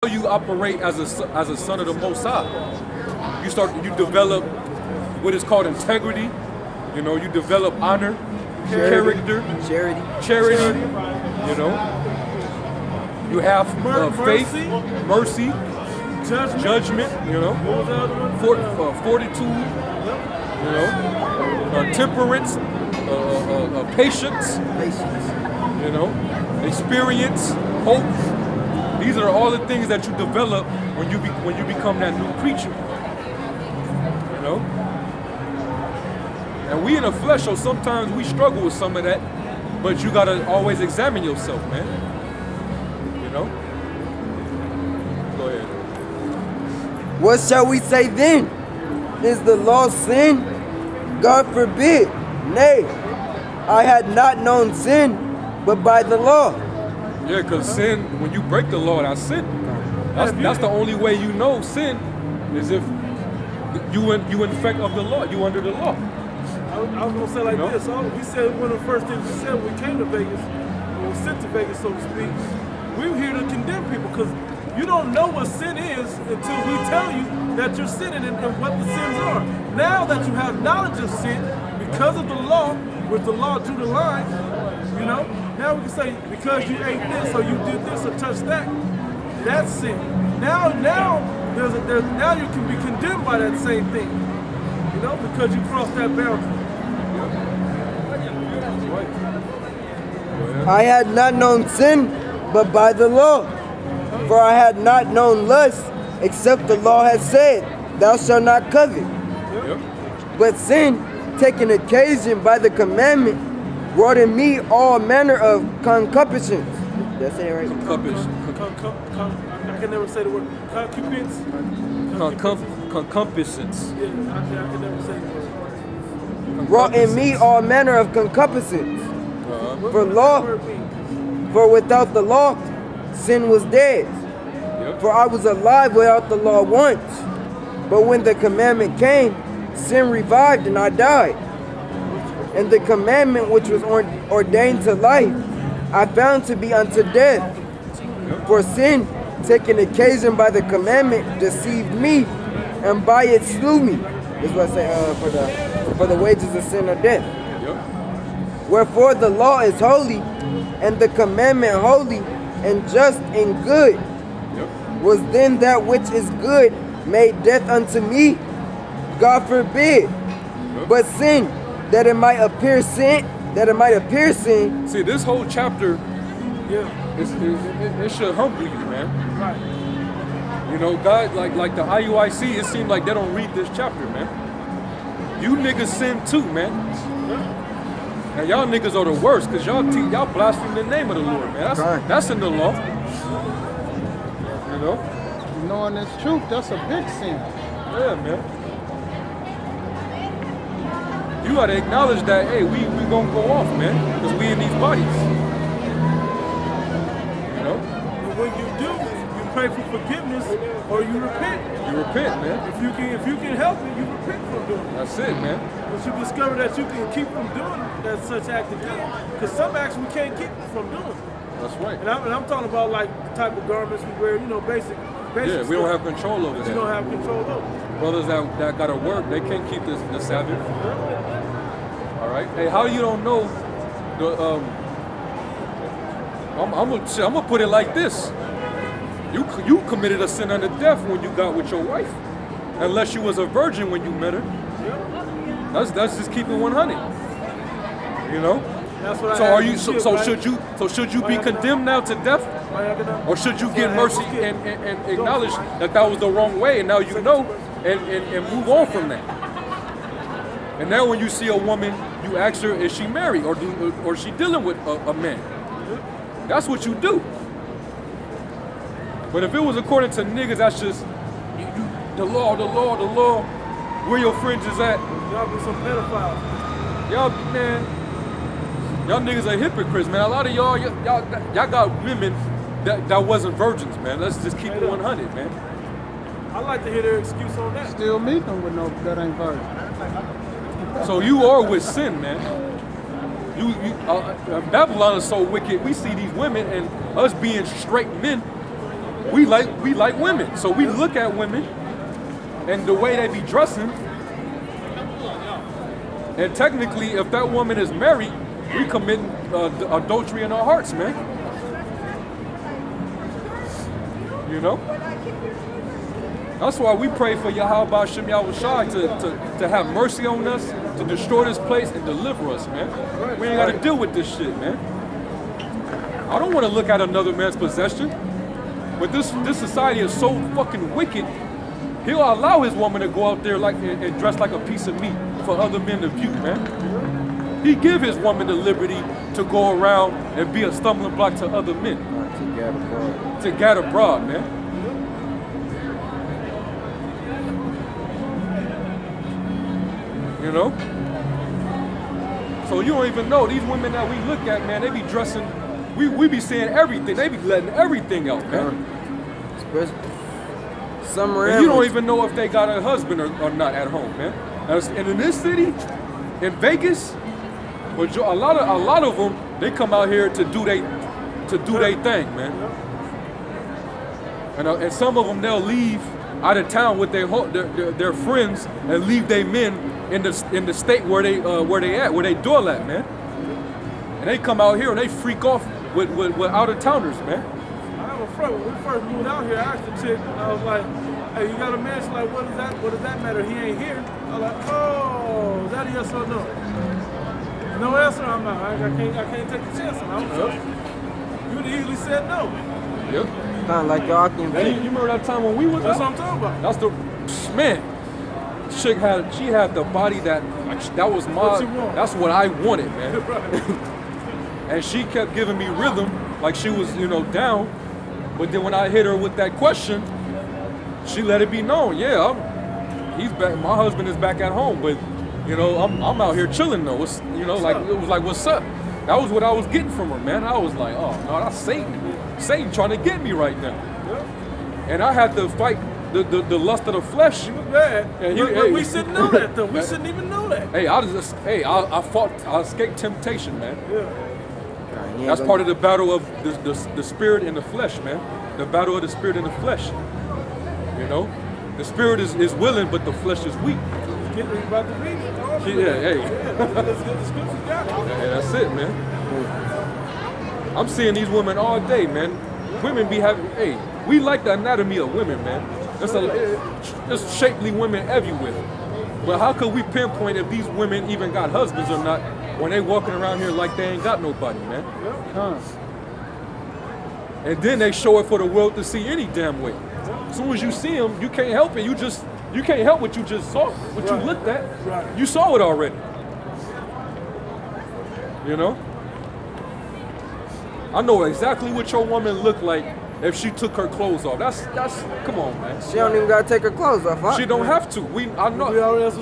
You operate as a son of the Most High. You develop what is called integrity. You know, you develop honor, character, charity. You know, you have faith, mercy, judgment. You know, fortitude. You know, temperance, patience. You know, experience, hope. These are all the things that you develop when you become that new creature. You know? And we in the flesh, so sometimes we struggle with some of that, but you gotta always examine yourself, man. You know? Go ahead. What shall we say then? Is the law sin? God forbid. Nay, I had not known sin, but by the law. Yeah, because sin, when you break the law, that's sin. That's the only way you know sin is if you in effect of the law, you under the law. I was gonna say like this. We said one of the first things we said when we came to Vegas, when we sent to Vegas, so to speak, we're here to condemn people because you don't know what sin is until we tell you that you're sinning and what the sins are. Now that you have knowledge of sin because of the law, with the law drew the line, you know. Now we can say, because you ate this or you did this or touched that, that's sin. Now you can be condemned by that same thing, you know, because you crossed that boundary. I had not known sin, but by the law. For I had not known lust, except the law had said, thou shalt not covet. But sin, taking occasion by the commandment, wrought in me all manner of concupiscence. Did I say it right? I can never say the word. Concupence? Concupiscence. Yeah, I can never say the word. Wrought in me all manner of concupiscence. For without the law, sin was dead. For I was alive without the law once. But when the commandment came, sin revived and I died. And the commandment which was ordained to life, I found to be unto death. For sin, taking occasion by the commandment, deceived me, and by it slew me. That's what I say, for the wages of sin are death. Wherefore the law is holy, and the commandment holy, and just and good. Was then that which is good made death unto me? God forbid. But sin, that it might appear sin. See, this whole chapter, it should humble you, man. Right. You know, God, like the IUIC, it seems like they don't read this chapter, man. You niggas sin too, man. And y'all niggas are the worst, because y'all blaspheme the name of the Lord, man. That's in the law. You know? Knowing this truth, that's a big sin. Yeah, man. You gotta acknowledge that, hey, we gonna go off, man, because we in these bodies. You know? But when you do, you pray for forgiveness or you repent. You repent, man. If you can help it, you repent from doing it. That's it, man. Once you discover that you can keep from doing that such act again, because some acts we can't keep from doing. That's right. And I'm talking about like the type of garments we wear, you know, basic yeah, we don't have control over that. We don't have control over. Brothers that gotta work, they can't keep the Sabbath. All right. Hey, how you don't know the I'm gonna put it like this. You committed a sin unto death when you got with your wife, unless you was a virgin when you met her. That's just keeping 100. You know. That's what so are you? So should you be condemned now to death, or should you get mercy and acknowledge that was the wrong way, and now you know and move on from that? And now when you see a woman, you ask her, is she married or she dealing with a man? That's what you do. But if it was according to niggas, that's just the law. Where your fringe is at? Y'all be some pedophiles. Y'all niggas are hypocrites, man. A lot of y'all got women that wasn't virgins, man. Let's just keep it 100, man. I like to hear their excuse on that. Still meet them with no that ain't virgin. So you are with sin, man. Babylon is so wicked. We see these women and us being straight men, we like women. So we look at women and the way they be dressing. And technically, if that woman is married, we commit adultery in our hearts, man. You know? That's why we pray for Yahweh Shem Yahushai to have mercy on us, to destroy this place and deliver us, man. We ain't got to deal with this shit, man. I don't want to look at another man's possession. But this society is so fucking wicked. He'll allow his woman to go out there like and dress like a piece of meat for other men to view, man. He give his woman the liberty to go around and be a stumbling block to other men. To get abroad, man. You know? So you don't even know, these women that we look at, man, they be dressing, we be seeing everything. They be letting everything out, man. And you don't even know if they got a husband or not at home, man. And in this city, in Vegas, a lot of them, they come out here to do they thing, man. And some of them, they'll leave out of town with their friends and leave their men in the state where they dwell at, man. And they come out here and they freak off with out of towners, man. I have a friend. When we first moved out here, I asked the chick, I was like, "Hey, you got a man?" She's like, "What does that matter? He ain't here." I was like, "Oh, is that a yes or no?" No answer. I'm not. I can't take a chance. I'm out. You would have easily said no. Yep. Kind of like y'all can Hey, you remember that time when we was That's out? what I'm talking about. That's the man. Chick had the body that was that's what I wanted, man. And she kept giving me rhythm like she was, down. But then when I hit her with that question, she let it be known. Yeah, he's back. My husband is back at home, but I'm out here chilling though. It was like, what's up? That was what I was getting from her, man. I was like, oh no, that's Satan. Satan trying to get me right now. And I had to fight the lust of the flesh. She was bad. And we shouldn't know that though. We shouldn't even know that. Hey, I escaped temptation, man. Yeah. That's part of the battle of the spirit and the flesh, man. The battle of the spirit and the flesh. The spirit is willing, but the flesh is weak. Getting about to read it. Hey. Let's get the scripture down. Hey, that's it, man. I'm seeing these women all day, man. Women be having, we like the anatomy of women, man. There's shapely women everywhere. But how could we pinpoint if these women even got husbands or not when they walking around here like they ain't got nobody, man? And then they show it for the world to see any damn way. As soon as you see them, you can't help it. You can't help what you just saw, what you looked at. Right. You saw it already. I know exactly what your woman looked like if she took her clothes off. That's come on, man. She don't even gotta take her clothes off, huh? She don't have to. I know.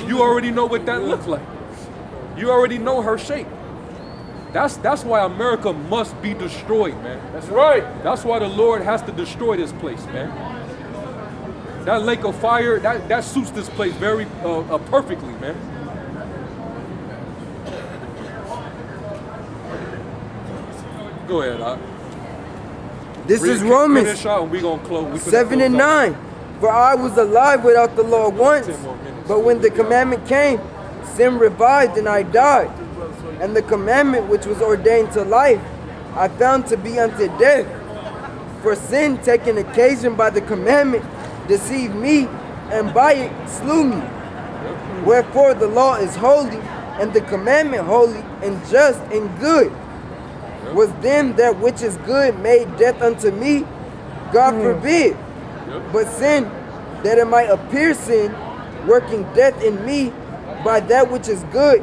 You already know what that looks like. You already know her shape. That's why America must be destroyed, man. That's right. That's why the Lord has to destroy this place, man. That lake of fire, that suits this place very perfectly, man. Go ahead, This is Romans finish out and we gonna close. 7 and 9. For I was alive without the law once, 10 more minutes. but when the commandment came, sin revived and I died. And the commandment which was ordained to life, I found to be unto death. For sin, taking occasion by the commandment, deceived me, and by it slew me. Wherefore the law is holy, and the commandment holy, and just, and good. Was then that which is good made death unto me? God forbid. But sin, that it might appear sin, working death in me by that which is good,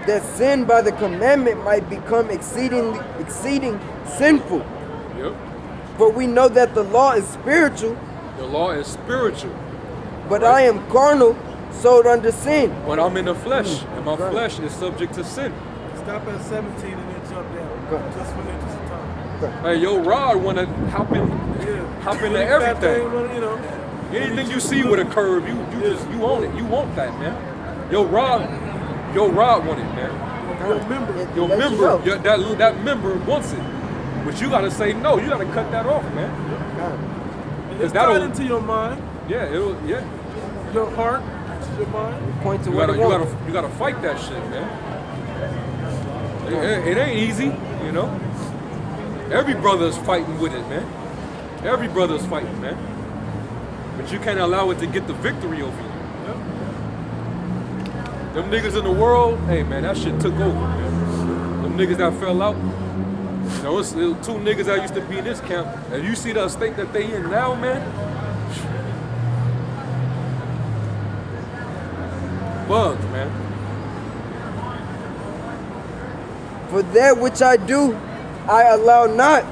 that sin by the commandment might become exceeding sinful. For we know that the law is spiritual. The law is spiritual. But I am carnal, sold under sin. But I'm in the flesh, and my flesh is subject to sin. Stop at 17 and then jump down. Just for the interest of time. Hey, yo, Rod wanna hop into everything. Anything you see with a curve, you own it. You want that, man. Yo, Rod want it, man. Your member, that member wants it. But you gotta say no. You gotta cut that off, man. It's tied into your mind. Yeah, yeah. Your heart, your mind. Point to You what gotta fight that shit, man. It ain't easy, you know. Every brother's fighting with it, man. Every brother's fighting, man. But you can't allow it to get the victory over you. Yep. Them niggas in the world, hey man, that shit took over, man. Them niggas that fell out. You know, it's two niggas that used to be in this camp. And you see the state that they in now, man. Bugs, man. For that which I do, I allow not.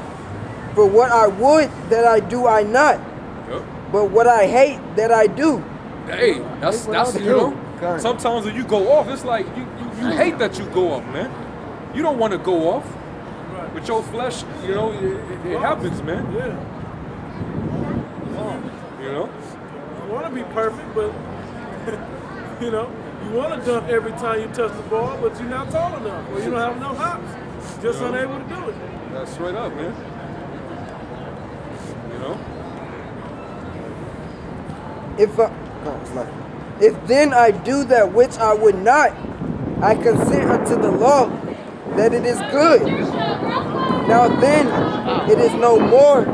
For what I would that I do, I not. Yep. But what I hate that I do. Hey, that's you know. Sometimes when you go off, it's like you hate that you go off, man. You don't want to go off. Right. With your flesh, you know, it happens, man. Yeah. You know? You want to be perfect, but you know, you want to dunk every time you touch the ball, but you're not tall enough, or you don't have enough hops. Just unable to do it. That's straight up, man. You know? If then I do that which I would not, I consent unto the law that it is good. Now then, it is no more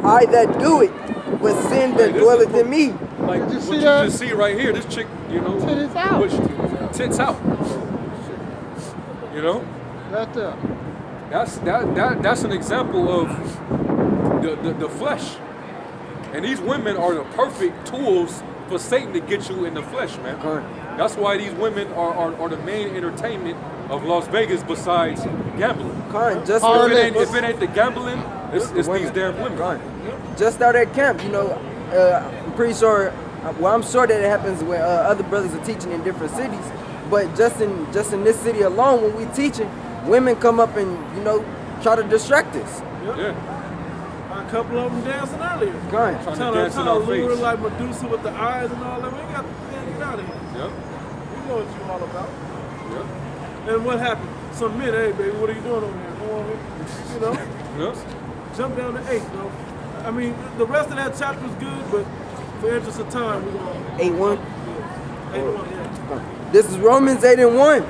I that do it, but sin that dwelleth in me. Like what you just see right here, this chick, you know, Tits out. Tits out. You know? Right there. That's an example of the flesh. And these women are the perfect tools for Satan to get you in the flesh, man. That's why these women are the main entertainment of Las Vegas besides gambling. If it ain't the gambling, it's these damn women. Just out at camp, you know, I'm pretty sure, well, I'm sure that it happens when other brothers are teaching in different cities, but just in this city alone, when we teaching, women come up and, you know, try to distract us. Yep. Yeah. A couple of them dancing earlier. Trying to dance in our lure face. like Medusa with the eyes and all that. We got to get out of here. Yep. We know what you all about. Yep. And what happened? Some men, hey baby, what are you doing over here? Come on, you know? Yep. Jump down to 8, bro. I mean, the rest of that chapter is good, but for interest of time, we're going to 8:1. 8:1, yeah. This is Romans 8:1.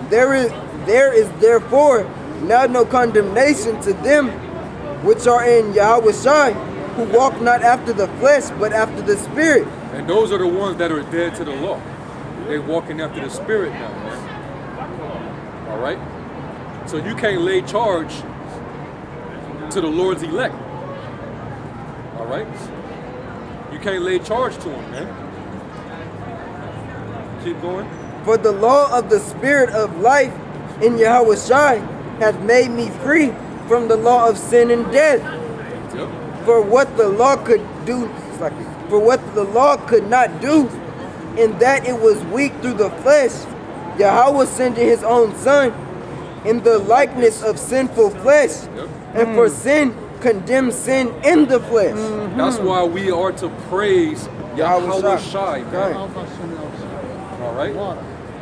There is therefore now no condemnation to them which are in Yahweh Shai, who walk not after the flesh, but after the Spirit. And those are the ones that are dead to the law. They walking after the Spirit now, man. All right? So you can't lay charge to the Lord's elect. All right? You can't lay charge to them, man. Keep going. For the law of the Spirit of life in Yahweh Shai hath made me free from the law of sin and death. Yep. For what the law could do, for what the law could not do, in that it was weak through the flesh, Yahweh sending his own Son in the likeness of sinful flesh, Yep. and for sin condemned sin in the flesh. That's why we are to praise Yahweh Shai, man. All right?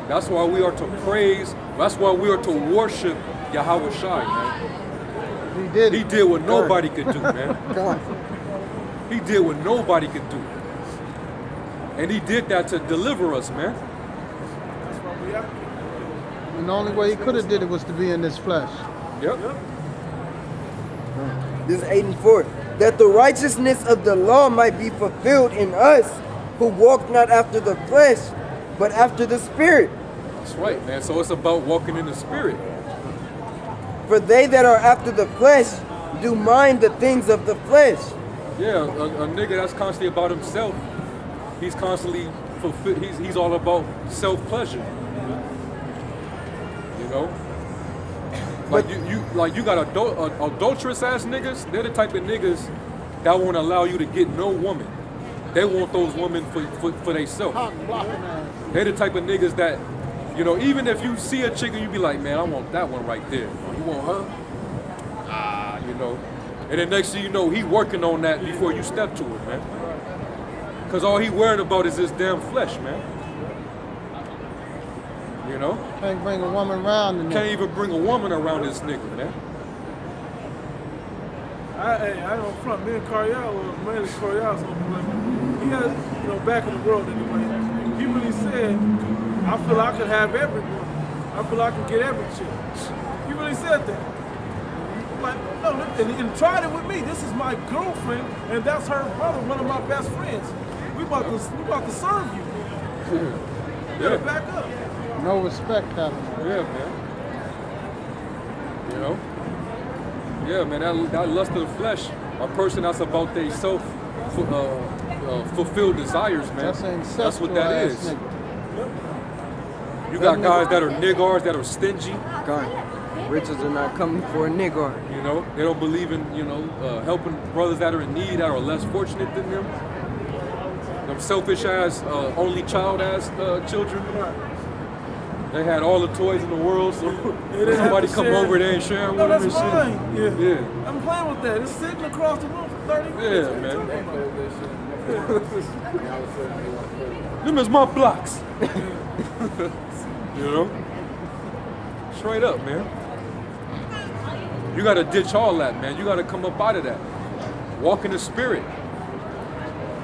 That's why we are to praise, that's why we are to worship Yahweh Shai, man. He did what nobody could do, man. He did what nobody could do. And he did that to deliver us, man. And the only way he could have did it was to be in this flesh. Yep. This is 8:4. That the righteousness of the law might be fulfilled in us, who walk not after the flesh, but after the Spirit. That's right, man. So it's about walking in the Spirit. For they that are after the flesh do mind the things of the flesh. Yeah, a nigga that's constantly about himself, he's constantly he's all about self-pleasure. You know? Like you got adulterous ass niggas, they're the type of niggas that won't allow you to get no woman. They want those women for themselves. They're the type of niggas that, you know, even if you see a chick and you be like, man, I want that one right there. You want her? You know. And then next thing you know, he working on that before you step to it, man. Cause all he worrying about is his damn flesh, man. You know? Can't bring a woman around. Can't even bring a woman around this nigga, man. I don't front. Me and Cariel, or mainly Cariel's homie, he has, back in the world anyway. He really said, I feel I could have everyone. I feel I can get every chick. He really said that. Like, no, and tried it with me. This is my girlfriend, and that's her brother, one of my best friends. We about to serve you. You gotta back up. No respect happening. Yeah, man. Yeah, man, that lust of the flesh, a person that's about their self fulfilled desires, man. That's what that is. Nigga. You got guys that are niggars, that are stingy. God, riches are not coming for a nigger. They don't believe in, helping brothers that are in need, that are less fortunate than them. Them selfish ass, only child ass children. They had all the toys in the world, so somebody come over there and share with them and shit. Yeah. I'm playing with that. It's sitting across the room for 30 minutes. Yeah, man. Them is my blocks. Straight up, man. You gotta ditch all that, man. You gotta come up out of that. Walk in the spirit.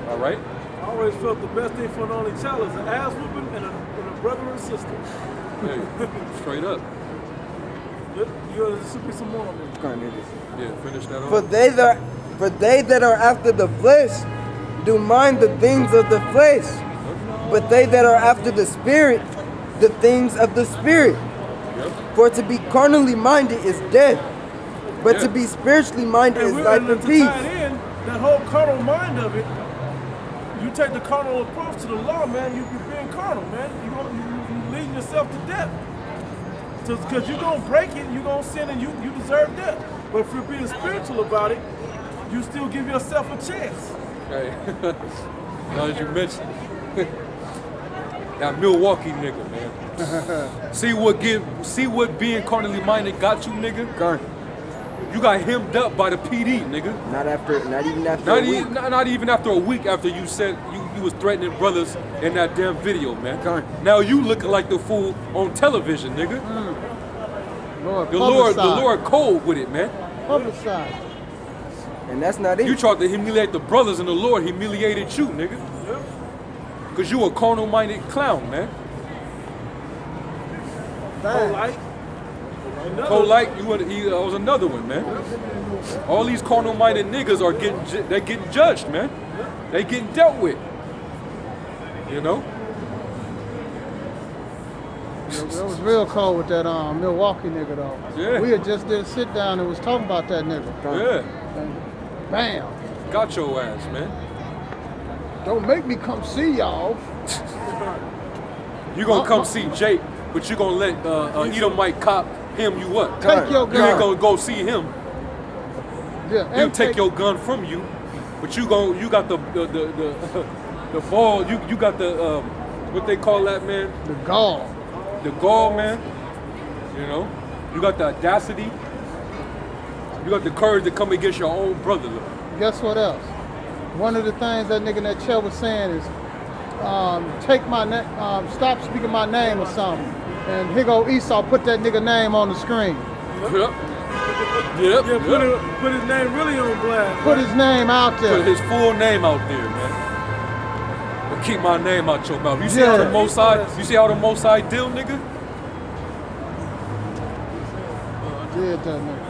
All right? I always felt the best thing for an only child is an ass whooping and a brother and sister. Hey, straight up. There should be some more on me. Yeah, finish that off. For they that are after the flesh do mind the things of the flesh, but they that are after the spirit, the things of the spirit. Yep. For to be carnally minded is death, but to be spiritually minded is life and peace. To tie it in, that whole carnal mind of it, you take the carnal approach to the law, man, you're being carnal, man. You're leading yourself to death. Because you're going to break it, you're going to sin, and you deserve death. But if you're being spiritual about it, you still give yourself a chance. Hey, now that you mentioned that Milwaukee nigga, man. see what being carnally minded got you, nigga? You got hemmed up by the PD, nigga. Not even after a week after you said you was threatening brothers in that damn video, man. Now you looking like the fool on television, nigga. The Lord cold with it, man. Publicized. And that's not it. You tried to humiliate the brothers and the Lord humiliated you, nigga. Cause you a carnal-minded clown, man. Polite, he was another one, man. All these carnal-minded niggas are getting judged, man. They getting dealt with. It was real cold with that Milwaukee nigga though. Yeah. We had just did a sit down and was talking about that nigga. Yeah. And bam. Got your ass, man. Don't make me come see y'all. You gonna come see Jake, but you gonna let Edomite cop him you what? Take your gun. You ain't gonna go see him. Yeah. He'll take your gun from you, but you got the ball. You got the what they call that, man? The gall. The gall, man. You got the audacity. You got the courage to come against your own brother. Guess what else? One of the things that nigga in that chair was saying is, take my name, stop speaking my name or something. And here go Esau, put that nigga name on the screen. Yep. Put his name really on blast. Put his name out there. Put his full name out there, man. But keep my name out your mouth. You see how the Most High, deal, nigga? Did that nigga.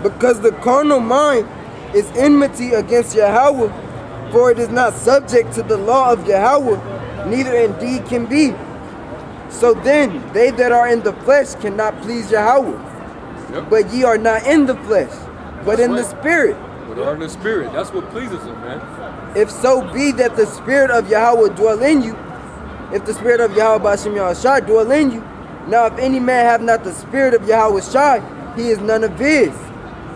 Because the carnal mind is enmity against Yahweh, for it is not subject to the law of Yahweh, neither indeed can be. So then, they that are in the flesh cannot please Yahweh. Yep. But ye are not in the flesh, but in the spirit. But are in the spirit. That's what pleases him, man. If so be that the spirit of Yahweh dwell in you, if the spirit of Yahweh B'Shem Yahushua dwell in you, now if any man have not the spirit of Yahweh Shai, he is none of his.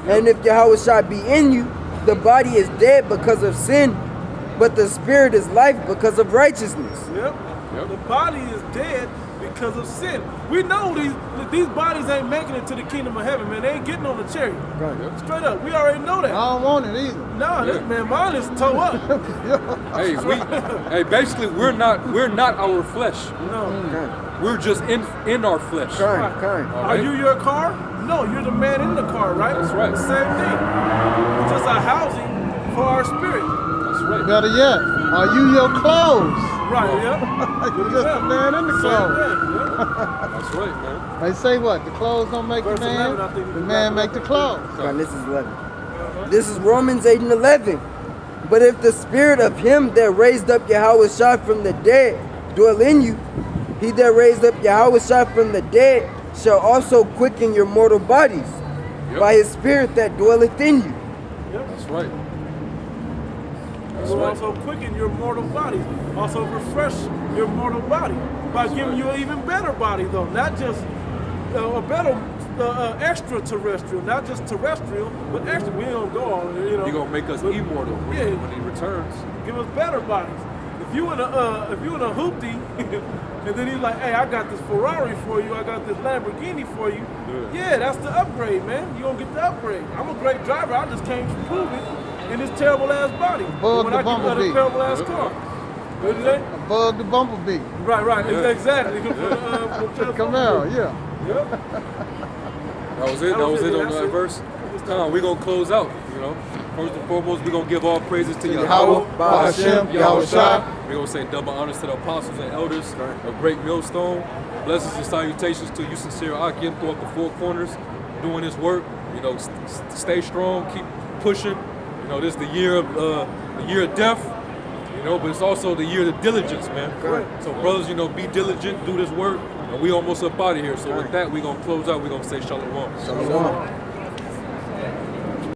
And if Yahweh Shai be in you, the body is dead because of sin, but the spirit is life because of righteousness. Yep. The body is dead because of sin. We know these bodies ain't making it to the kingdom of heaven, man. They ain't getting on the chariot. Right. Straight up. We already know that. I don't want it either. No, man, mine is toe up. Basically we're not our flesh. No. We're just in our flesh. Kind. Are you your car? No, you're the man in the car, right? That's right. Same thing. It's just a housing for our spirit. That's right. Better yet, are you your clothes? Right, yeah. You're just the man in the clothes. That's right, man. They say what? The clothes don't make Verse the man, 11, I think the man make the clothes. And this is 11. This is Romans 8 and 11. But if the spirit of him that raised up Yahushua from the dead dwell in you, he that raised up Yahushua from the dead shall also quicken your mortal bodies by his spirit that dwelleth in you. That's right. It will also quicken your mortal body, also refresh your mortal body by giving you an even better body, though, not just a better extraterrestrial, not just terrestrial, but extra. We don't go on, you know. You're gonna make us immortal when he returns. Give us better bodies. If you in a hoopty, and then he's like, "Hey, I got this Ferrari for you. I got this Lamborghini for you." Yeah, that's the upgrade, man. You gonna get the upgrade. I'm a great driver. I just came to prove it in this terrible ass body. Above when the I get bumblebee. a terrible ass car. What is that? Above the bumblebee. Right. Yeah. Exactly. Camaro, yeah. That was it. That was it on that verse. We're gonna close out. You know, first and foremost, we're gonna give all praises to Yahweh, Ba'ashem, Yahushua. We're gonna say double honors to the apostles and elders of Great Millstone. Blessings and salutations to you, sincere Akim, throughout the four corners, doing this work. You know, stay strong, keep pushing. You know, this is the year of death. You know, but it's also the year of diligence, man. So brothers, you know, be diligent, do this work. And we almost up out of here. So with that, we're gonna close out. We're gonna say shalom. Shalom.